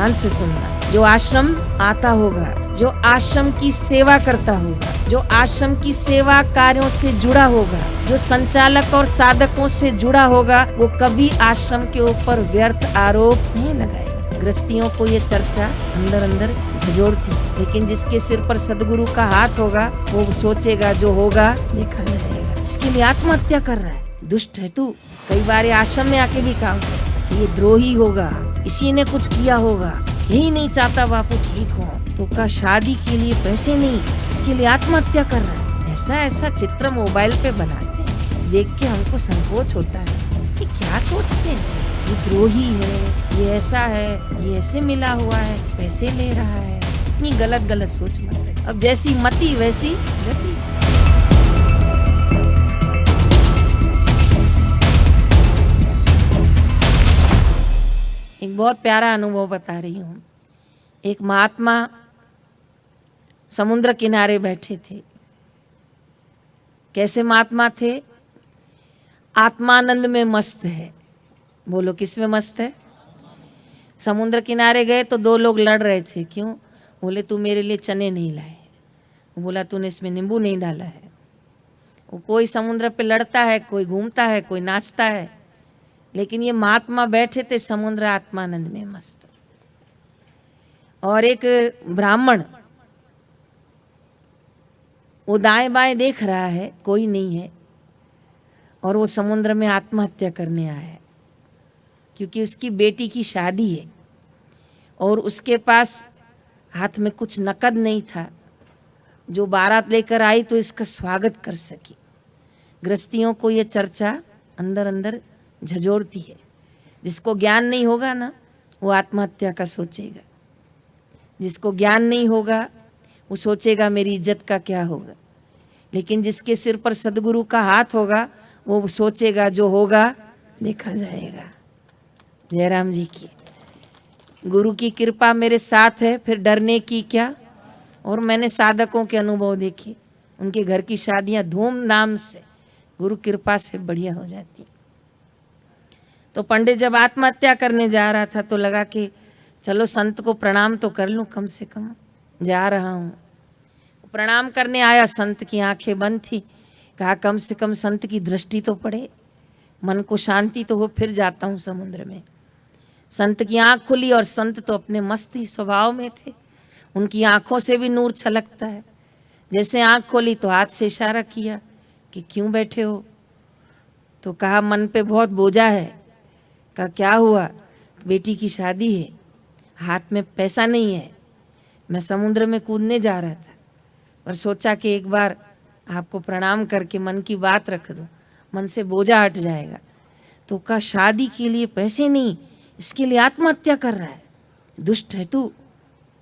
ध्यान से सुनना। जो आश्रम आता होगा, जो आश्रम की सेवा करता होगा, जो आश्रम की सेवा कार्यों से जुड़ा होगा, जो संचालक और साधकों से जुड़ा होगा, वो कभी आश्रम के ऊपर व्यर्थ आरोप नहीं लगाएगा। गृहस्थियों को ये चर्चा अंदर अंदर झंझोड़ती, लेकिन जिसके सिर पर सदगुरु का हाथ होगा वो सोचेगा जो होगा देखा जाएगा। इसके लिए आत्महत्या कर रहा है, दुष्ट है तू। कई बार आश्रम में आके भी काम कर, ये द्रोही होगा, इसी ने कुछ किया होगा, यही नहीं चाहता बापू ठीक हो, तो का शादी के लिए पैसे नहीं, इसके लिए आत्महत्या कर रहा है। ऐसा ऐसा चित्र मोबाइल पे बनाते हैं, देख के हमको संकोच होता है कि क्या सोचते हैं, ये द्रोही है, ये ऐसा है, ये ऐसे मिला हुआ है, पैसे ले रहा है। इतनी गलत गलत सोच मत रहे। अब जैसी मति वैसी गति। एक बहुत प्यारा अनुभव बता रही हूँ। एक महात्मा समुद्र किनारे बैठे थे। कैसे महात्मा थे? आत्मानंद में मस्त है। बोलो किस में मस्त है? समुद्र किनारे गए तो दो लोग लड़ रहे थे। क्यों? बोले तू मेरे लिए चने नहीं लाए, वो बोला तूने इसमें नींबू नहीं डाला है। वो कोई समुद्र पे लड़ता है, कोई घूमता है, कोई नाचता है, लेकिन ये महात्मा बैठे थे समुद्र आत्मानंद में मस्त। और एक ब्राह्मण वो दाएं बाएं देख रहा है, कोई नहीं है, और वो समुद्र में आत्महत्या करने आया है, क्योंकि उसकी बेटी की शादी है और उसके पास हाथ में कुछ नकद नहीं था जो बारात लेकर आई तो इसका स्वागत कर सकी। गृहस्थियों को ये चर्चा अंदर अंदर झंझोड़ती है। जिसको ज्ञान नहीं होगा ना, वो आत्महत्या का सोचेगा। जिसको ज्ञान नहीं होगा वो सोचेगा मेरी इज्जत का क्या होगा। लेकिन जिसके सिर पर सदगुरु का हाथ होगा वो सोचेगा जो होगा देखा जाएगा। जयराम जी की गुरु की कृपा मेरे साथ है, फिर डरने की क्या। और मैंने साधकों के अनुभव देखे, उनके घर की शादियां धूमधाम से गुरु कृपा से बढ़िया हो जाती। तो पंडित जब आत्महत्या करने जा रहा था तो लगा कि चलो संत को प्रणाम तो कर लूं, कम से कम जा रहा हूं। प्रणाम करने आया, संत की आंखें बंद थी। कहा कम से कम संत की दृष्टि तो पड़े, मन को शांति तो हो, फिर जाता हूं समुद्र में। संत की आंख खुली और संत तो अपने मस्त ही स्वभाव में थे। उनकी आंखों से भी नूर छलकता है। जैसे आंख खोली तो हाथ से इशारा किया कि क्यों बैठे हो। तो कहा मन पे बहुत बोझा है। कहा क्या हुआ? बेटी की शादी है, हाथ में पैसा नहीं है, मैं समुद्र में कूदने जा रहा था और सोचा कि एक बार आपको प्रणाम करके मन की बात रख दूं, मन से बोझा हट जाएगा। तो कहा शादी के लिए पैसे नहीं, इसके लिए आत्महत्या कर रहा है, दुष्ट है तू।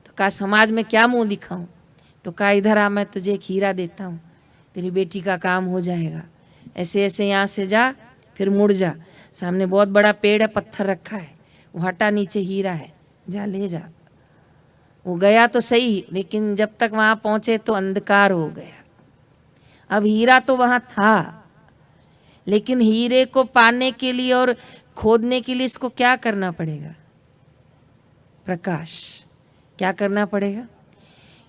तो कहा समाज में क्या मुंह दिखाऊं। तो कहा इधर आ, मैं तुझे एक हीरा देता हूँ, तेरी बेटी का काम हो जाएगा। ऐसे ऐसे यहाँ से जा, फिर मुड़ जा, सामने बहुत बड़ा पेड़ है, पत्थर रखा है, वो हटा, नीचे हीरा है, जा ले जा। वो गया तो सही, लेकिन जब तक वहां पहुंचे तो अंधकार हो गया। अब हीरा तो वहां था, लेकिन हीरे को पाने के लिए और खोदने के लिए इसको क्या करना पड़ेगा? प्रकाश। क्या करना पड़ेगा?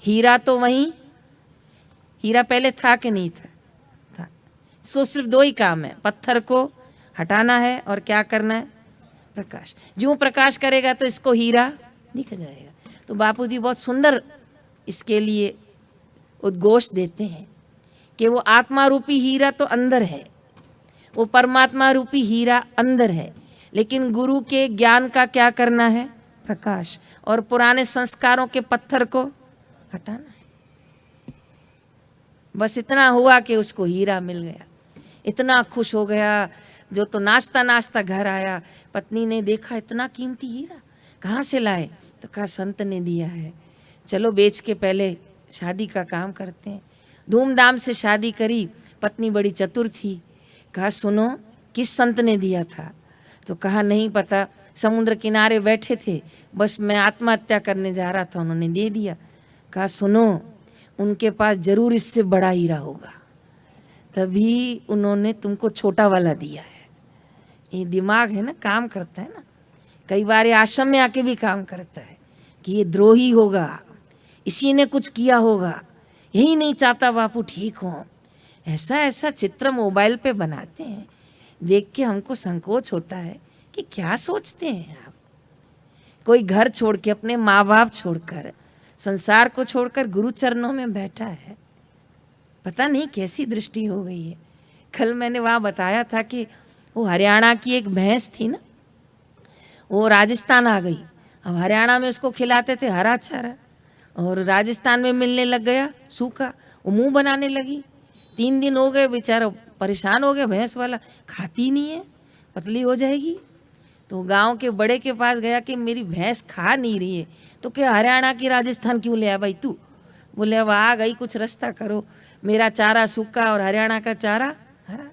हीरा तो वहीं, हीरा पहले था कि नहीं था? था। सो सिर्फ दो ही काम है, पत्थर को हटाना है और क्या करना है? प्रकाश। जो प्रकाश करेगा तो इसको हीरा दिख जाएगा। तो बापूजी बहुत सुंदर इसके लिए उद्घोष देते हैं कि वो आत्मा रूपी हीरा तो अंदर है, वो परमात्मा रूपी हीरा अंदर है, लेकिन गुरु के ज्ञान का क्या करना है? प्रकाश। और पुराने संस्कारों के पत्थर को हटाना है। बस इतना हुआ कि उसको हीरा मिल गया। इतना खुश हो गया, जो तो नाचता नाचता घर आया। पत्नी ने देखा इतना कीमती हीरा कहाँ से लाए? तो कहा संत ने दिया है, चलो बेच के पहले शादी का काम करते हैं। धूमधाम से शादी करी। पत्नी बड़ी चतुर थी। कहा सुनो, किस संत ने दिया था? तो कहा नहीं पता, समुद्र किनारे बैठे थे, बस मैं आत्महत्या करने जा रहा था, उन्होंने दे दिया। कहा सुनो, उनके पास जरूर इससे बड़ा हीरा होगा, तभी उन्होंने तुमको छोटा वाला दिया है। ये दिमाग है ना, काम करता है ना। कई बार ये आश्रम में आके भी काम करता है। कि ये द्रोही होगा, इसी ने कुछ किया होगा, यही नहीं चाहता बापू ठीक हो। ऐसा ऐसा चित्र मोबाइल पे बनाते हैं, देख के हमको संकोच होता है कि क्या सोचते हैं आप। कोई घर छोड़ के, अपने माँ बाप छोड़कर, संसार को छोड़कर गुरु चरणों में बैठा है। पता नहीं कैसी दृष्टि हो गई है। कल मैंने वहाँ बताया था कि वो हरियाणा की एक भैंस थी ना, वो राजस्थान आ गई। अब हरियाणा में उसको खिलाते थे हरा चारा, और राजस्थान में मिलने लग गया सूखा, वो मुंह बनाने लगी। 3 दिन हो गए, बेचारा परेशान हो गया भैंस वाला, खाती नहीं है, पतली हो जाएगी। तो गांव के बड़े के पास गया कि मेरी भैंस खा नहीं रही है, तो क्या हरियाणा की राजस्थान क्यों ले आया भाई तू? बोले अब आ गई, कुछ रास्ता करो, मेरा चारा सूखा और हरियाणा का चारा हरा।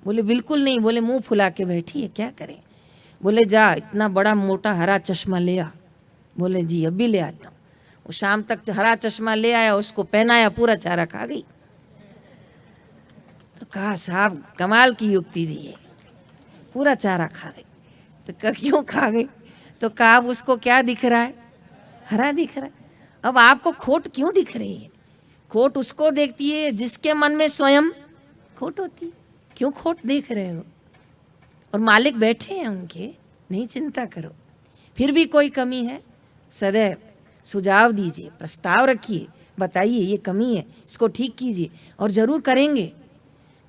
बोले बिल्कुल नहीं। बोले मुंह फुला के बैठी है, क्या करें? बोले जा इतना बड़ा मोटा हरा चश्मा ले आ। बोले जी अभी ले आता हूँ। वो शाम तक हरा चश्मा ले आया, उसको पहनाया, पूरा चारा खा गई। तो कहा साहब कमाल की युक्ति दी है, पूरा चारा खा गई। तो क्यों खा गई? तो कहा अब उसको क्या दिख रहा है? हरा दिख रहा है। अब आपको खोट क्यों दिख रही है? खोट उसको देखती है जिसके मन में स्वयं खोट होती। क्यों खोट देख रहे हो? और मालिक बैठे हैं उनके, नहीं चिंता करो। फिर भी कोई कमी है, सदैव सुझाव दीजिए, प्रस्ताव रखिए, बताइए ये कमी है, इसको ठीक कीजिए, और ज़रूर करेंगे।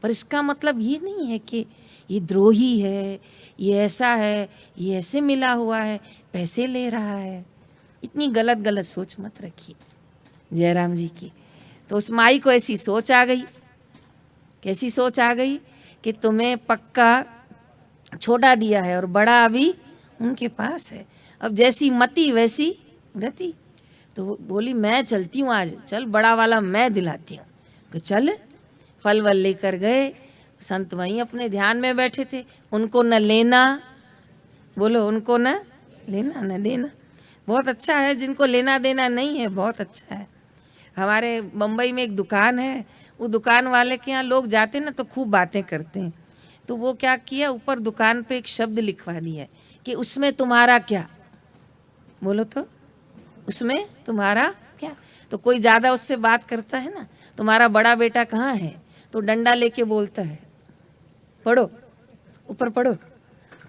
पर इसका मतलब ये नहीं है कि ये द्रोही है, ये ऐसा है, ये ऐसे मिला हुआ है, पैसे ले रहा है। इतनी गलत गलत सोच मत रखिए जयराम जी की। तो उस माई को ऐसी सोच आ गई। कैसी सोच आ गई? कि तुम्हें पक्का छोटा दिया है और बड़ा अभी उनके पास है। अब जैसी मति वैसी गति। तो बोली मैं चलती हूँ आज, चल बड़ा वाला मैं दिलाती हूँ। तो चल, फल वल लेकर गए। संत वहीं अपने ध्यान में बैठे थे। उनको न लेना, बोलो उनको न लेना न देना। बहुत अच्छा है जिनको लेना देना नहीं है, बहुत अच्छा है। हमारे बम्बई में एक दुकान है, वो दुकान वाले के यहाँ लोग जाते ना तो खूब बातें करते हैं। तो वो क्या किया, ऊपर दुकान पे एक शब्द लिखवा दिया कि उसमें तुम्हारा क्या। बोलो तो उसमें तुम्हारा क्या। तो कोई ज़्यादा उससे बात करता है ना, तुम्हारा बड़ा बेटा कहाँ है, तो डंडा लेके बोलता है पढ़ो, ऊपर पढ़ो।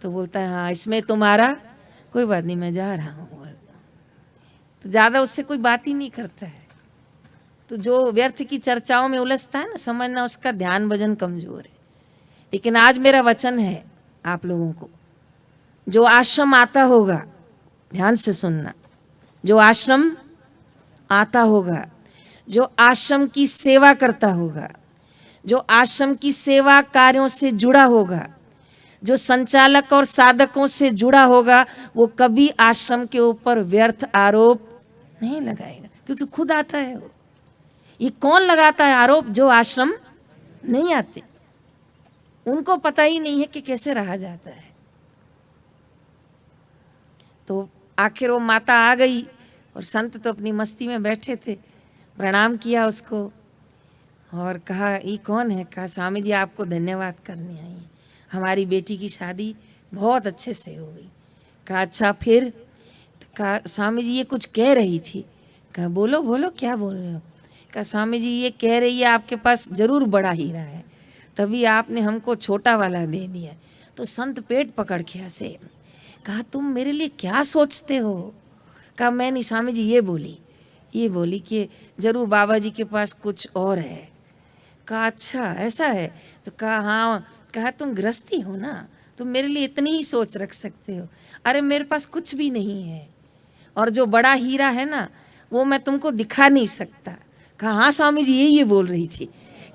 तो बोलता है हाँ इसमें तुम्हारा, कोई बात नहीं मैं जा रहा हूँ। तो ज़्यादा उससे कोई बात ही नहीं करता है। तो जो व्यर्थ की चर्चाओं में उलझता है ना, समझना उसका ध्यान भजन कमजोर है। लेकिन आज मेरा वचन है आप लोगों को, जो आश्रम आता होगा, ध्यान से सुनना, जो आश्रम आता होगा, जो आश्रम की सेवा करता होगा, जो आश्रम की सेवा कार्यों से जुड़ा होगा, जो संचालक और साधकों से जुड़ा होगा, वो कभी आश्रम के ऊपर व्यर्थ आरोप नहीं लगाएगा, क्योंकि खुद आता है वो। ये कौन लगाता है आरोप? जो आश्रम नहीं आते, उनको पता ही नहीं है कि कैसे रहा जाता है। तो आखिर वो माता आ गई और संत तो अपनी मस्ती में बैठे थे। प्रणाम किया उसको और कहा ये कौन है? कहा स्वामी जी आपको धन्यवाद करने आई हैं, हमारी बेटी की शादी बहुत अच्छे से हो गई। कहा अच्छा फिर? कहा स्वामी जी ये कुछ कह रही थी। कहा बोलो बोलो क्या बोल रहे हो? कहा स्वामी जी ये कह रही है आपके पास जरूर बड़ा हीरा है, तभी आपने हमको छोटा वाला दे दिया। तो संत पेट पकड़ के हंसे। कहा तुम मेरे लिए क्या सोचते हो? कहा मैं नहीं स्वामी जी, ये बोली कि जरूर बाबा जी के पास कुछ और है। कहा अच्छा ऐसा है? तो कहा हाँ। कहा तुम गृहस्थी हो ना, तुम मेरे लिए इतनी ही सोच रख सकते हो। अरे मेरे पास कुछ भी नहीं है, और जो बड़ा हीरा है ना वो मैं तुमको दिखा नहीं सकता। कहा हाँ स्वामी जी ये बोल रही थी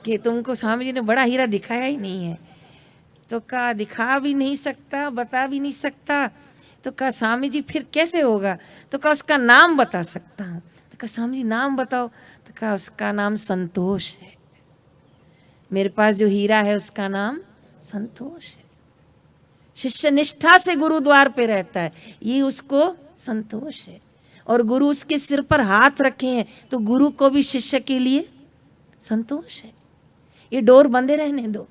कि तुमको स्वामी जी ने बड़ा हीरा दिखाया ही नहीं है। तो कहा दिखा भी नहीं सकता, बता भी नहीं सकता। तो कहा स्वामी जी फिर कैसे होगा? तो कहा उसका नाम बता सकता हूँ। तो कहा स्वामी जी नाम बताओ। तो कहा उसका नाम संतोष है। मेरे पास जो हीरा है उसका नाम संतोष है। शिष्य निष्ठा से गुरु द्वार पे रहता है, ये उसको संतोष है। और गुरु उसके सिर पर हाथ रखे हैं तो गुरु को भी शिष्य के लिए संतोष है। ये डोर बंधे रहने दो।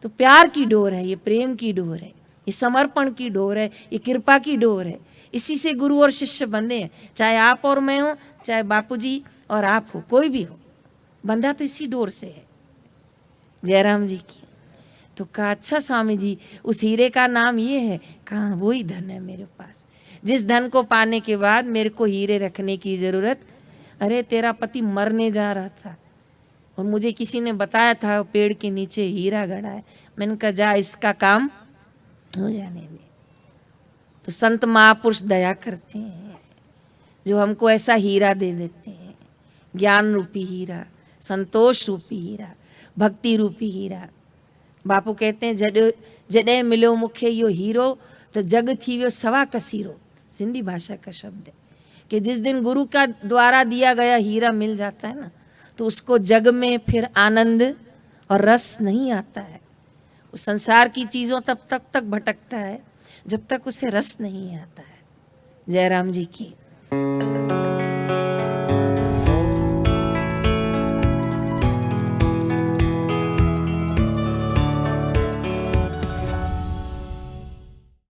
तो प्यार की डोर है, ये प्रेम की डोर है, ये समर्पण की डोर है, ये कृपा की डोर है, इसी से गुरु और शिष्य बंधे हैं, चाहे आप और मैं हो, चाहे बापूजी और आप हो, कोई भी हो, बंधा तो इसी डोर से है। जयराम जी की। तो कहा अच्छा स्वामी जी, उस हीरे का नाम ये है? कहा वही धन है मेरे पास, जिस धन को पाने के बाद मेरे को हीरे रखने की जरूरत। अरे तेरा पति मरने जा रहा था और मुझे किसी ने बताया था पेड़ के नीचे हीरा गड़ा है। मैंने कहा जा, इसका काम हो जाने दे। तो संत महापुरुष दया करते हैं, जो हमको ऐसा हीरा दे देते हैं, ज्ञान रूपी हीरा, संतोष रूपी हीरा, भक्ति रूपी हीरा। बापू कहते हैं जॾहिं मिलियो मूंखे इहो हीरो तो जग थी वियो सवा कसीरो। सिंधी भाषा का शब्द है कि जिस दिन गुरु का द्वारा दिया गया हीरा मिल जाता है ना, तो उसको जग में फिर आनंद और रस नहीं आता है। उस संसार की चीज़ों तक भटकता है जब तक उसे रस नहीं आता है। जयराम जी की।